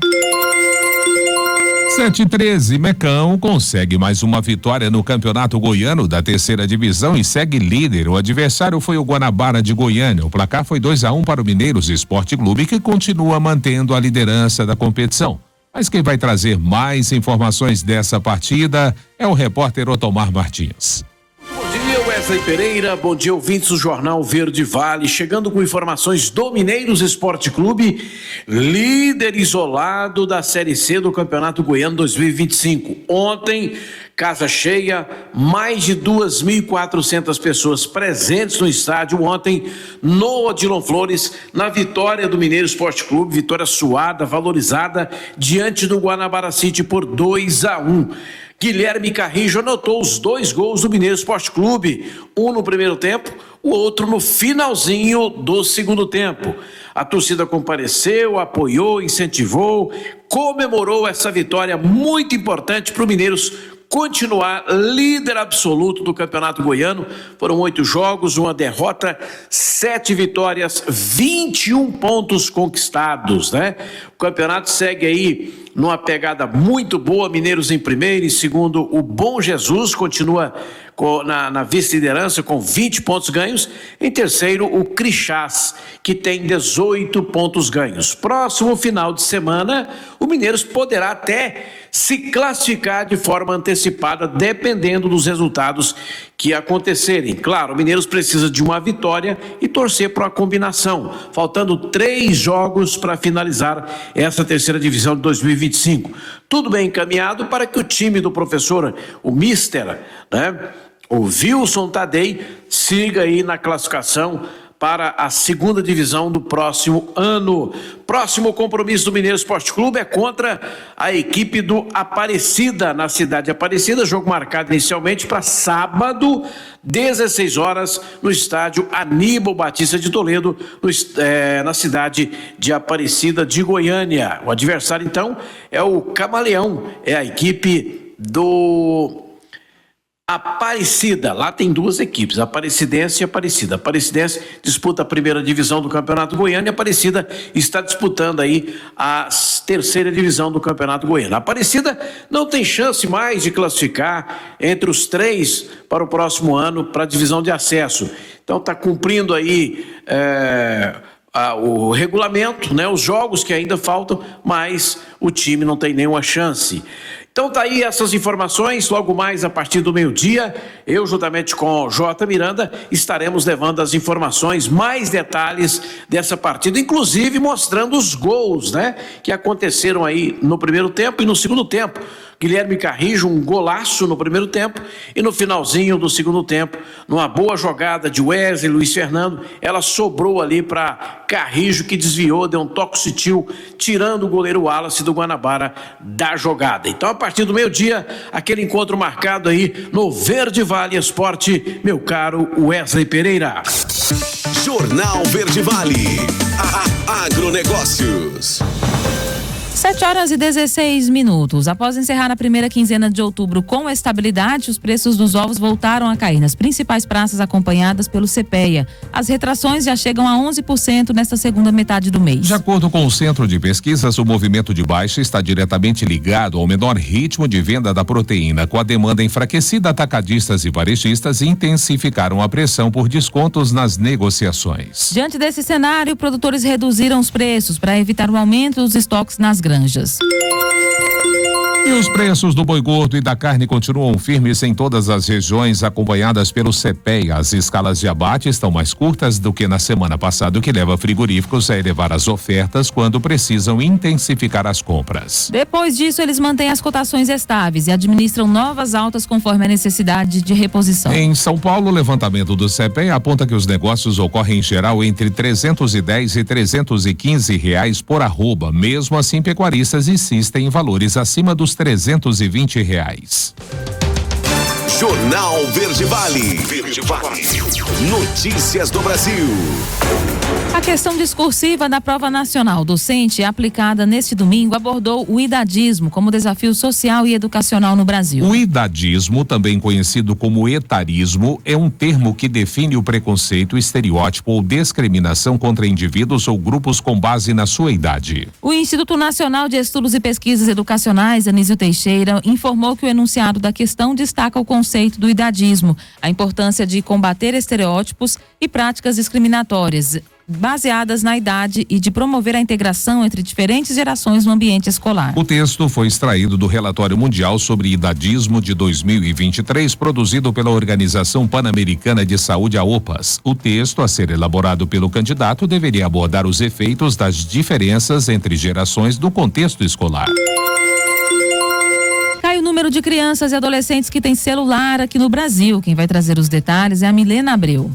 7-13, Mecão consegue mais uma vitória no Campeonato Goiano da 3ª Divisão e segue líder. O adversário foi o Guanabara de Goiânia. O placar foi 2-1 para o Mineiros Esporte Clube, que continua mantendo a liderança da competição. Mas quem vai trazer mais informações dessa partida é o repórter Otomar Martins. Bom dia, Wesley Pereira. Bom dia, ouvintes do Jornal Verde Vale. Chegando com informações do Mineiros Esporte Clube, líder isolado da Série C do Campeonato Goiano 2025. Ontem, casa cheia, mais de 2.400 pessoas presentes no estádio ontem no Odilon Flores, na vitória do Mineiro Esporte Clube, vitória suada, valorizada diante do Guanabara City por 2-1. Guilherme Carrijo anotou os 2 gols do Mineiro Esporte Clube, um no primeiro tempo, o outro no finalzinho do segundo tempo. A torcida compareceu, apoiou, incentivou, comemorou essa vitória muito importante para o Mineiros continuar líder absoluto do Campeonato Goiano. Foram 8 jogos, uma derrota, 7 vitórias, 21 pontos conquistados, né? O campeonato segue aí numa pegada muito boa, Mineiros em primeiro, em segundo o Bom Jesus continua na vice-liderança com 20 pontos ganhos. Em terceiro, o Crixás, que tem 18 pontos ganhos. Próximo final de semana, o Mineiros poderá até se classificar de forma antecipada, dependendo dos resultados que acontecerem. Claro, o Mineiros precisa de uma vitória e torcer para uma combinação, faltando 3 jogos para finalizar essa terceira divisão de 2025. Tudo bem encaminhado para que o time do professor, o Mister, o Wilson Tadei, siga aí na classificação para a segunda divisão do próximo ano. Próximo compromisso do Mineiro Esporte Clube é contra a equipe do Aparecida, na cidade de Aparecida, jogo marcado inicialmente para sábado, 16 horas, no estádio Aníbal Batista de Toledo, na cidade de Aparecida de Goiânia. O adversário, então, é o Camaleão, é a equipe do Aparecida. Lá tem 2 equipes, Aparecidense e Aparecida. Aparecidense disputa a primeira divisão do Campeonato Goiano e a Aparecida está disputando aí a terceira divisão do Campeonato Goiano. A Aparecida não tem chance mais de classificar entre os 3 para o próximo ano para a divisão de acesso. Então está cumprindo aí o regulamento, os jogos que ainda faltam, mas o time não tem nenhuma chance. Então tá aí essas informações, logo mais a partir do meio-dia, eu juntamente com o Jota Miranda estaremos levando as informações, mais detalhes dessa partida, inclusive mostrando os gols, que aconteceram aí no primeiro tempo e no segundo tempo. Guilherme Carrijo, um golaço no primeiro tempo e no finalzinho do segundo tempo, numa boa jogada de Wesley, Luiz Fernando, ela sobrou ali para Carrijo, que desviou, deu um toque sutil, tirando o goleiro Wallace do Guanabara da jogada. Então, a partir do meio-dia, aquele encontro marcado aí no Verde Vale Esporte, meu caro Wesley Pereira. Jornal Verde Vale, agronegócios. 7h16. Após encerrar a primeira quinzena de outubro com estabilidade, os preços dos ovos voltaram a cair nas principais praças acompanhadas pelo CPEA. As retrações já chegam a 11% nesta segunda metade do mês. De acordo com o Centro de Pesquisas, o movimento de baixa está diretamente ligado ao menor ritmo de venda da proteína. Com a demanda enfraquecida, atacadistas e varejistas intensificaram a pressão por descontos nas negociações. Diante desse cenário, produtores reduziram os preços para evitar o aumento dos estoques nas granjas. E os preços do boi gordo e da carne continuam firmes em todas as regiões, acompanhadas pelo CPEA. As escalas de abate estão mais curtas do que na semana passada, o que leva frigoríficos a elevar as ofertas quando precisam intensificar as compras. Depois disso, eles mantêm as cotações estáveis e administram novas altas conforme a necessidade de reposição. Em São Paulo, o levantamento do CPEA aponta que os negócios ocorrem em geral entre R$310 e R$315 por arroba. Mesmo assim, pecuaristas insistem em valores acima dos R$320. Jornal Verde Vale. Verde Vale. Notícias do Brasil. A questão discursiva da prova nacional docente aplicada neste domingo abordou o idadismo como desafio social e educacional no Brasil. O idadismo, também conhecido como etarismo, é um termo que define o preconceito, estereótipo ou discriminação contra indivíduos ou grupos com base na sua idade. O Instituto Nacional de Estudos e Pesquisas Educacionais, Anísio Teixeira, informou que o enunciado da questão destaca o conceito do idadismo, a importância de combater estereótipos e práticas discriminatórias baseadas na idade e de promover a integração entre diferentes gerações no ambiente escolar. O texto foi extraído do Relatório Mundial sobre Idadismo de 2023, produzido pela Organização Pan-Americana de Saúde, a OPAS. O texto, a ser elaborado pelo candidato, deveria abordar os efeitos das diferenças entre gerações no contexto escolar. Cai o número de crianças e adolescentes que têm celular aqui no Brasil. Quem vai trazer os detalhes é a Milena Abreu.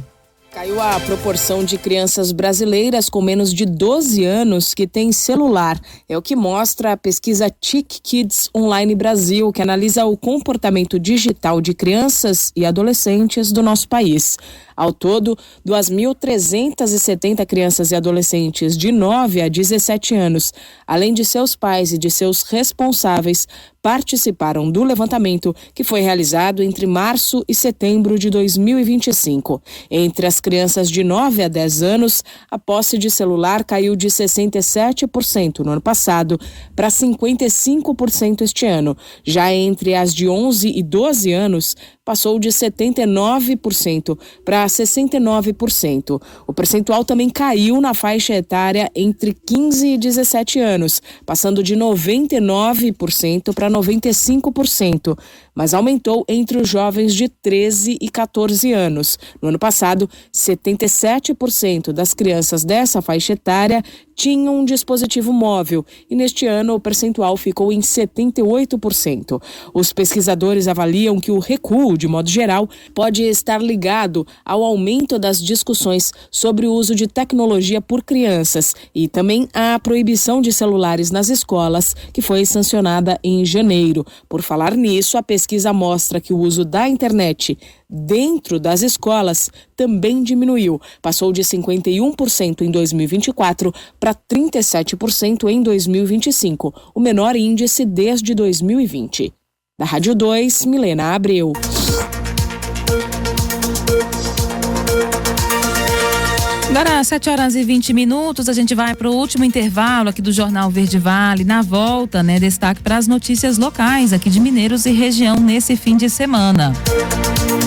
Caiu a proporção de crianças brasileiras com menos de 12 anos que têm celular. É o que mostra a pesquisa TIC Kids Online Brasil, que analisa o comportamento digital de crianças e adolescentes do nosso país. Ao todo, 2.370 crianças e adolescentes de 9 a 17 anos, além de seus pais e de seus responsáveis, participaram do levantamento que foi realizado entre março e setembro de 2025. Entre as crianças crianças de 9 a 10 anos, a posse de celular caiu de 67% no ano passado para 55% este ano. Já entre as de 11 e 12 anos, passou de 79% para 69%. O percentual também caiu na faixa etária entre 15 e 17 anos, passando de 99% para 95%, mas aumentou entre os jovens de 13 e 14 anos. No ano passado, 77% das crianças dessa faixa etária tinham um dispositivo móvel e neste ano o percentual ficou em 78%. Os pesquisadores avaliam que o recuo, de modo geral, pode estar ligado ao aumento das discussões sobre o uso de tecnologia por crianças e também à proibição de celulares nas escolas, que foi sancionada em janeiro. Por falar nisso, a pesquisa mostra que o uso da internet dentro das escolas também diminuiu. Passou de 51% em 2024 para 37% em 2025, o menor índice desde 2020. Da Rádio 2, Milena Abreu. Agora, 7h20, a gente vai para o último intervalo aqui do Jornal Verde Vale. Na volta, destaque para as notícias locais aqui de Mineiros e região nesse fim de semana.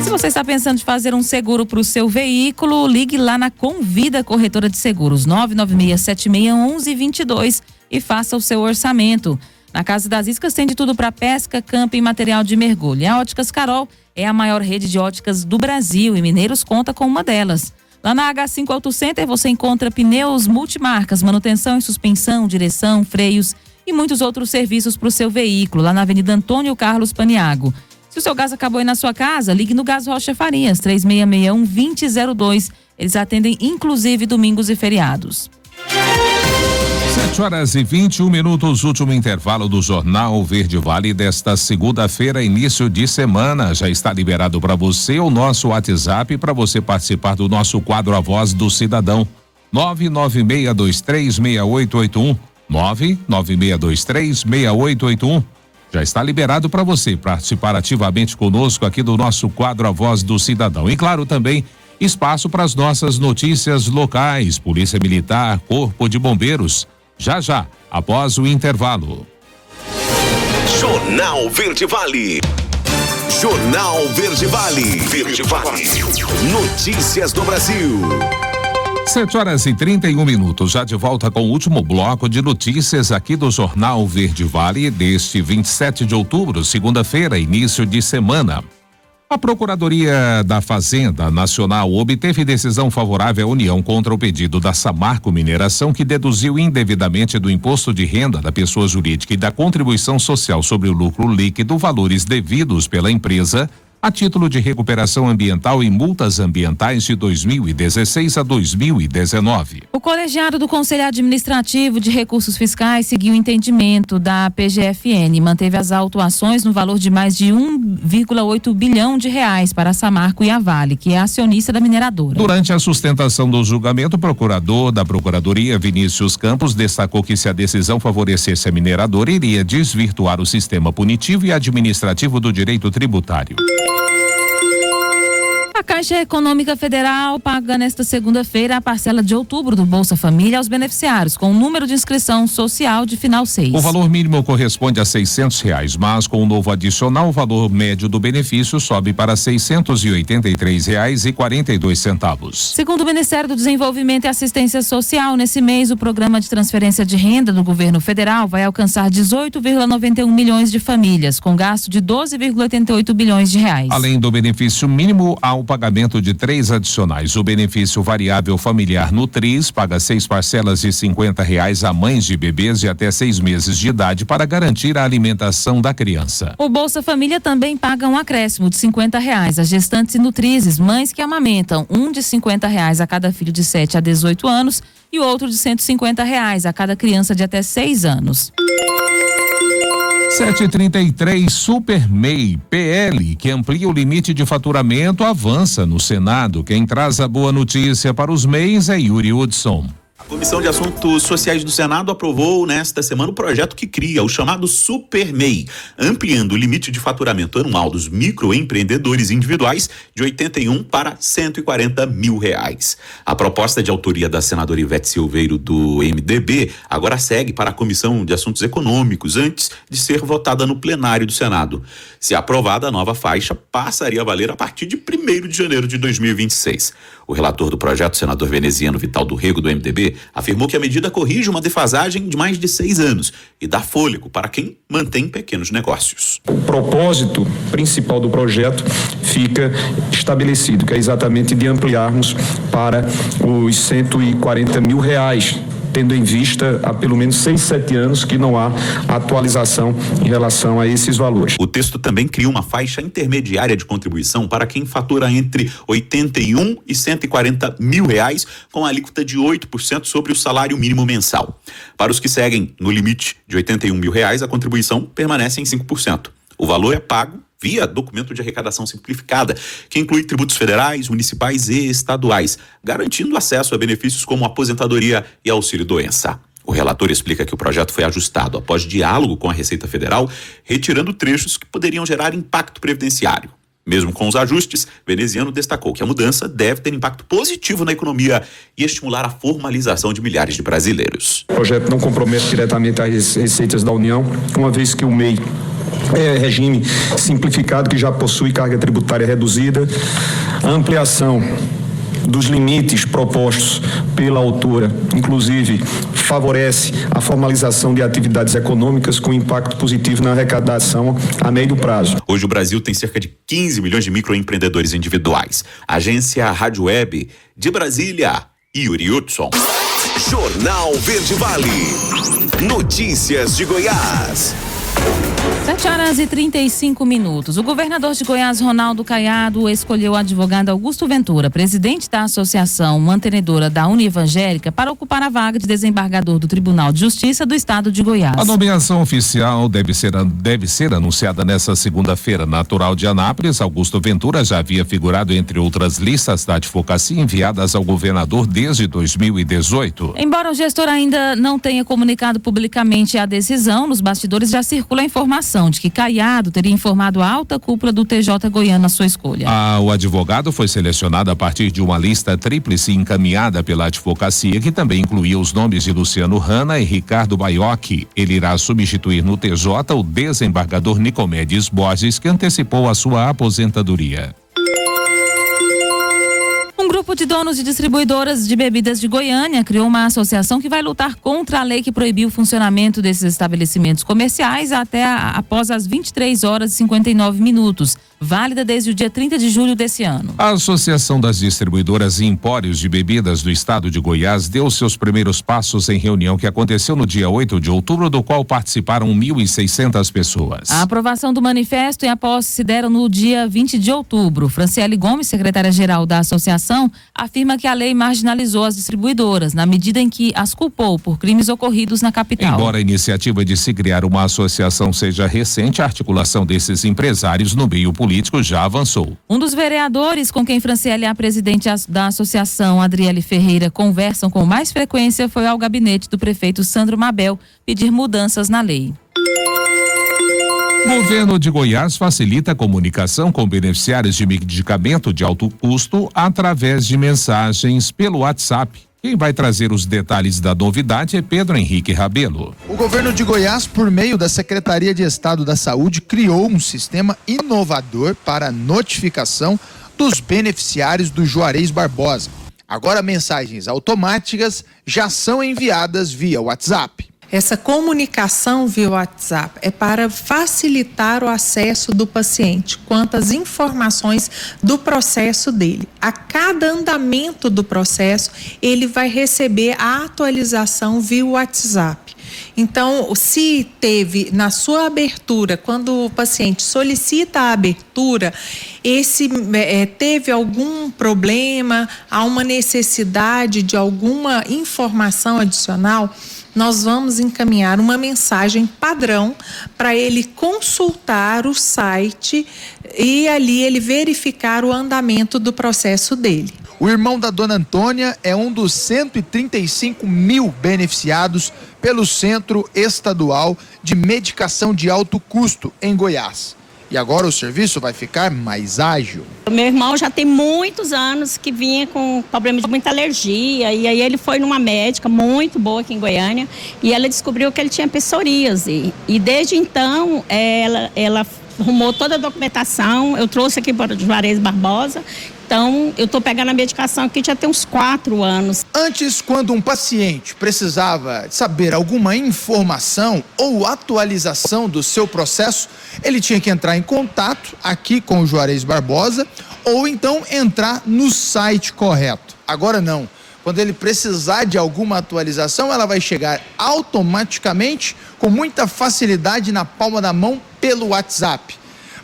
Se você está pensando em fazer um seguro para o seu veículo, ligue lá na Convida Corretora de Seguros, 996761122 e faça o seu orçamento. Na Casa das Iscas tem de tudo para pesca, camping e material de mergulho. E a Óticas Carol é a maior rede de óticas do Brasil e Mineiros conta com uma delas. Lá na H5 Auto Center você encontra pneus multimarcas, manutenção e suspensão, direção, freios e muitos outros serviços para o seu veículo, lá na Avenida Antônio Carlos Paniago. Se o seu gás acabou aí na sua casa, ligue no Gás Rocha Farias, 3661-2002. Eles atendem inclusive domingos e feriados. 7h21, último intervalo do Jornal Verde Vale desta segunda-feira, início de semana. Já está liberado para você o nosso WhatsApp para você participar do nosso quadro A Voz do Cidadão. 996236881. 996236881. Já está liberado para você participar ativamente conosco aqui do nosso quadro A Voz do Cidadão. E claro, também espaço para as nossas notícias locais, Polícia Militar, Corpo de Bombeiros. Já, após o intervalo. Jornal Verde Vale. Jornal Verde Vale. Verde Vale. Notícias do Brasil. 7h31, já de volta com o último bloco de notícias aqui do Jornal Verde Vale deste 27 de outubro, segunda-feira, início de semana. A Procuradoria da Fazenda Nacional obteve decisão favorável à União contra o pedido da Samarco Mineração, que deduziu indevidamente do imposto de renda da pessoa jurídica e da contribuição social sobre o lucro líquido valores devidos pela empresa a título de recuperação ambiental e multas ambientais de 2016 a 2019. O colegiado do Conselho Administrativo de Recursos Fiscais seguiu o entendimento da PGFN e manteve as autuações no valor de mais de 1,8 bilhão de reais para a Samarco e a Vale, que é acionista da mineradora. Durante a sustentação do julgamento, o procurador da Procuradoria, Vinícius Campos, destacou que se a decisão favorecesse a mineradora, iria desvirtuar o sistema punitivo e administrativo do direito tributário. A Caixa Econômica Federal paga nesta segunda-feira a parcela de outubro do Bolsa Família aos beneficiários, com o número de inscrição social de final 6. O valor mínimo corresponde a R$600, mas com o novo adicional, o valor médio do benefício sobe para R$683,42. Segundo o Ministério do Desenvolvimento e Assistência Social, nesse mês o programa de transferência de renda do governo federal vai alcançar 18,91 milhões de famílias, com gasto de 12,88 bilhões de reais. Além do benefício mínimo, há o pagamento de 3 adicionais. O benefício variável familiar Nutris paga 6 parcelas de R$50 a mães de bebês de até 6 meses de idade para garantir a alimentação da criança. O Bolsa Família também paga um acréscimo de R$50 a gestantes e nutrizes, mães que amamentam, um de R$50 a cada filho de 7 a 18 anos e o outro de R$150 a cada criança de até 6 anos. 7h33, Super MEI PL, que amplia o limite de faturamento, avança no Senado. Quem traz a boa notícia para os MEIs é Yuri Hudson. A Comissão de Assuntos Sociais do Senado aprovou nesta semana o projeto que cria o chamado SuperMEI, ampliando o limite de faturamento anual dos microempreendedores individuais de 81 para 140 mil reais. A proposta de autoria da senadora Ivete Silveiro do MDB agora segue para a Comissão de Assuntos Econômicos antes de ser votada no plenário do Senado. Se aprovada, a nova faixa passaria a valer a partir de 1º de janeiro de 2026. O relator do projeto, o senador veneziano Vital do Rego, do MDB, afirmou que a medida corrige uma defasagem de mais de 6 anos e dá fôlego para quem mantém pequenos negócios. O propósito principal do projeto fica estabelecido, que é exatamente de ampliarmos para os 140 mil reais, tendo em vista há pelo menos 6, 7 anos que não há atualização em relação a esses valores. O texto também cria uma faixa intermediária de contribuição para quem fatura entre 81 e 140 mil reais, com a alíquota de 8% sobre o salário mínimo mensal. Para os que seguem no limite de 81 mil reais, a contribuição permanece em 5%. O valor é pago via documento de arrecadação simplificada, que inclui tributos federais, municipais e estaduais, garantindo acesso a benefícios como aposentadoria e auxílio-doença. O relator explica que o projeto foi ajustado após diálogo com a Receita Federal, retirando trechos que poderiam gerar impacto previdenciário. Mesmo com os ajustes, Veneziano destacou que a mudança deve ter impacto positivo na economia e estimular a formalização de milhares de brasileiros. O projeto não compromete diretamente as receitas da União, uma vez que o MEI é regime simplificado que já possui carga tributária reduzida. A ampliação dos limites propostos pela autora, inclusive, favorece a formalização de atividades econômicas com impacto positivo na arrecadação a médio prazo. Hoje o Brasil tem cerca de 15 milhões de microempreendedores individuais. Agência Rádio Web de Brasília, Yuri Hudson. Jornal Verde Vale. Notícias de Goiás. 7h35. O governador de Goiás, Ronaldo Caiado, escolheu o advogado Augusto Ventura, presidente da Associação Mantenedora da Univangélica, para ocupar a vaga de desembargador do Tribunal de Justiça do Estado de Goiás. A nomeação oficial deve ser anunciada nesta segunda-feira. Natural de Anápolis, Augusto Ventura já havia figurado entre outras listas da advocacia enviadas ao governador desde 2018. Embora o gestor ainda não tenha comunicado publicamente a decisão, nos bastidores já circula a informação de que Caiado teria informado a alta cúpula do TJ goiano a sua escolha. O advogado foi selecionado a partir de uma lista tríplice encaminhada pela advocacia, que também incluía os nomes de Luciano Hanna e Ricardo Baiocchi. Ele irá substituir no TJ o desembargador Nicomedes Borges, que antecipou a sua aposentadoria. Um grupo de donos de distribuidoras de bebidas de Goiânia criou uma associação que vai lutar contra a lei que proibiu o funcionamento desses estabelecimentos comerciais após as 23h59, válida desde o dia 30 de julho desse ano. A Associação das Distribuidoras e Empórios de Bebidas do Estado de Goiás deu seus primeiros passos em reunião que aconteceu no dia 8 de outubro, do qual participaram 1.600 pessoas. A aprovação do manifesto e a posse se deram no dia 20 de outubro. Franciele Gomes, secretária-geral da associação, afirma que a lei marginalizou as distribuidoras, na medida em que as culpou por crimes ocorridos na capital. Embora a iniciativa de se criar uma associação seja recente, a articulação desses empresários no meio político já avançou. Um dos vereadores com quem Franciele, a presidente da associação, Adriele Ferreira, conversam com mais frequência foi ao gabinete do prefeito Sandro Mabel pedir mudanças na lei. O governo de Goiás facilita a comunicação com beneficiários de medicamento de alto custo através de mensagens pelo WhatsApp. Quem vai trazer os detalhes da novidade é Pedro Henrique Rabelo. O governo de Goiás, por meio da Secretaria de Estado da Saúde, criou um sistema inovador para notificação dos beneficiários do Juarez Barbosa. Agora, mensagens automáticas já são enviadas via WhatsApp. Essa comunicação via WhatsApp é para facilitar o acesso do paciente quanto às informações do processo dele. A cada andamento do processo, ele vai receber a atualização via WhatsApp. Então, se teve na sua abertura, quando o paciente solicita a abertura, teve algum problema, há uma necessidade de alguma informação adicional, nós vamos encaminhar uma mensagem padrão para ele consultar o site e ali ele verificar o andamento do processo dele. O irmão da dona Antônia é um dos 135 mil beneficiados pelo Centro Estadual de Medicação de Alto Custo em Goiás. E agora o serviço vai ficar mais ágil. O meu irmão já tem muitos anos que vinha com problema de muita alergia, e aí ele foi numa médica muito boa aqui em Goiânia e ela descobriu que ele tinha psoríase. E desde então ela arrumou toda a documentação, eu trouxe aqui para o Juarez Barbosa. Então, eu estou pegando a medicação aqui já tem uns 4 anos. Antes, quando um paciente precisava saber alguma informação ou atualização do seu processo, ele tinha que entrar em contato aqui com o Juarez Barbosa ou então entrar no site correto. Agora não. Quando ele precisar de alguma atualização, ela vai chegar automaticamente, com muita facilidade, na palma da mão pelo WhatsApp.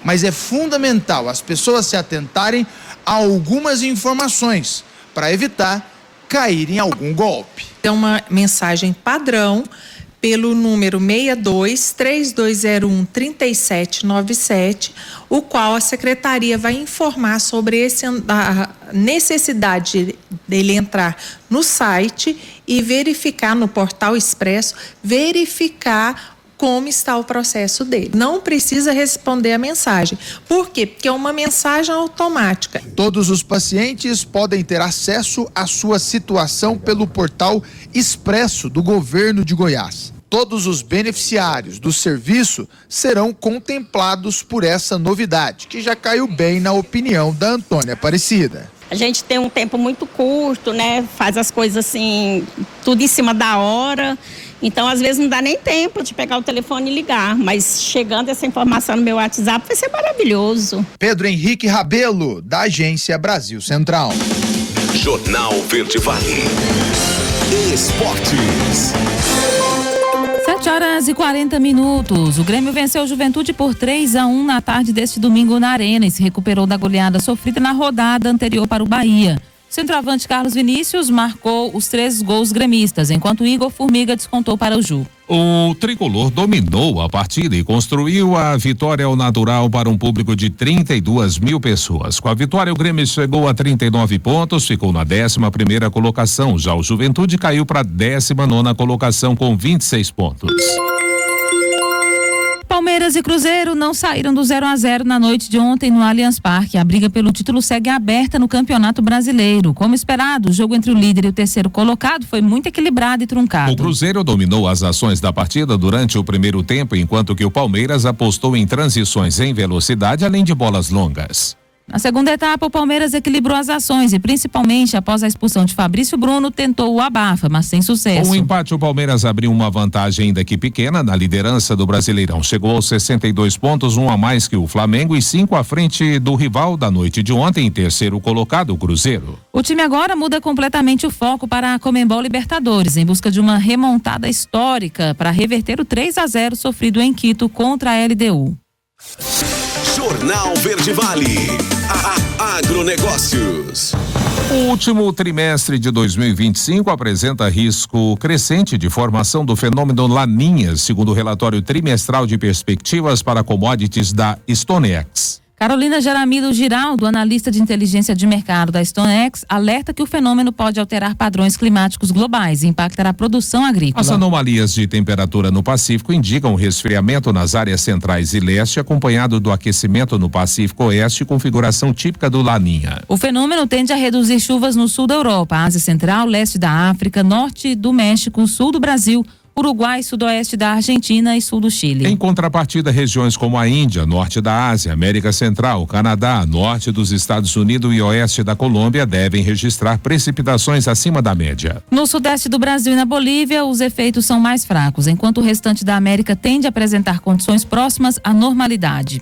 Mas é fundamental as pessoas se atentarem a algumas informações para evitar cair em algum golpe. É uma mensagem padrão pelo número 62-3201-3797, o qual a secretaria vai informar sobre a necessidade dele entrar no site e verificar no Portal Expresso, verificar como está o processo dele. Não precisa responder a mensagem. Por quê? Porque é uma mensagem automática. Todos os pacientes podem ter acesso à sua situação pelo Portal Expresso do Governo de Goiás. Todos os beneficiários do serviço serão contemplados por essa novidade, que já caiu bem na opinião da Antônia Aparecida. A gente tem um tempo muito curto, né? Faz as coisas assim, tudo em cima da hora. Então, às vezes, não dá nem tempo de pegar o telefone e ligar. Mas chegando essa informação no meu WhatsApp vai ser maravilhoso. Pedro Henrique Rabelo, da Agência Brasil Central. Jornal Verde Vale. Esportes. 7h40. O Grêmio venceu o Juventude por 3-1 na tarde deste domingo na Arena e se recuperou da goleada sofrida na rodada anterior para o Bahia. O centroavante Carlos Vinícius marcou os 3 gols gremistas, enquanto Igor Formiga descontou para o Ju. O tricolor dominou a partida e construiu a vitória ao natural para um público de 32 mil pessoas. Com a vitória, o Grêmio chegou a 39 pontos, ficou na 11ª colocação. Já o Juventude caiu para a 19ª colocação com 26 pontos. Palmeiras e Cruzeiro não saíram do 0-0 na noite de ontem no Allianz Parque. A briga pelo título segue aberta no Campeonato Brasileiro. Como esperado, o jogo entre o líder e o terceiro colocado foi muito equilibrado e truncado. O Cruzeiro dominou as ações da partida durante o primeiro tempo, enquanto que o Palmeiras apostou em transições em velocidade, além de bolas longas. Na segunda etapa, o Palmeiras equilibrou as ações e, principalmente após a expulsão de Fabrício Bruno, tentou o abafa, mas sem sucesso. Com o empate, o Palmeiras abriu uma vantagem ainda que pequena na liderança do Brasileirão. Chegou aos 62 pontos, 1 a mais que o Flamengo e 5 à frente do rival da noite de ontem, terceiro colocado, o Cruzeiro. O time agora muda completamente o foco para a Conmebol Libertadores, em busca de uma remontada histórica para reverter o 3-0 sofrido em Quito contra a LDU. Jornal Verde Vale. Agronegócios. O último trimestre de 2025 apresenta risco crescente de formação do fenômeno Laninha, segundo o relatório trimestral de perspectivas para commodities da StoneX. Carolina Jaramillo Giraldo, analista de inteligência de mercado da StoneX, alerta que o fenômeno pode alterar padrões climáticos globais e impactar a produção agrícola. As anomalias de temperatura no Pacífico indicam resfriamento nas áreas centrais e leste, acompanhado do aquecimento no Pacífico Oeste, configuração típica do Laninha. O fenômeno tende a reduzir chuvas no sul da Europa, Ásia Central, leste da África, norte do México, sul do Brasil, Uruguai, sudoeste da Argentina e sul do Chile. Em contrapartida, regiões como a Índia, norte da Ásia, América Central, Canadá, norte dos Estados Unidos e oeste da Colômbia devem registrar precipitações acima da média. No sudeste do Brasil e na Bolívia, os efeitos são mais fracos, enquanto o restante da América tende a apresentar condições próximas à normalidade.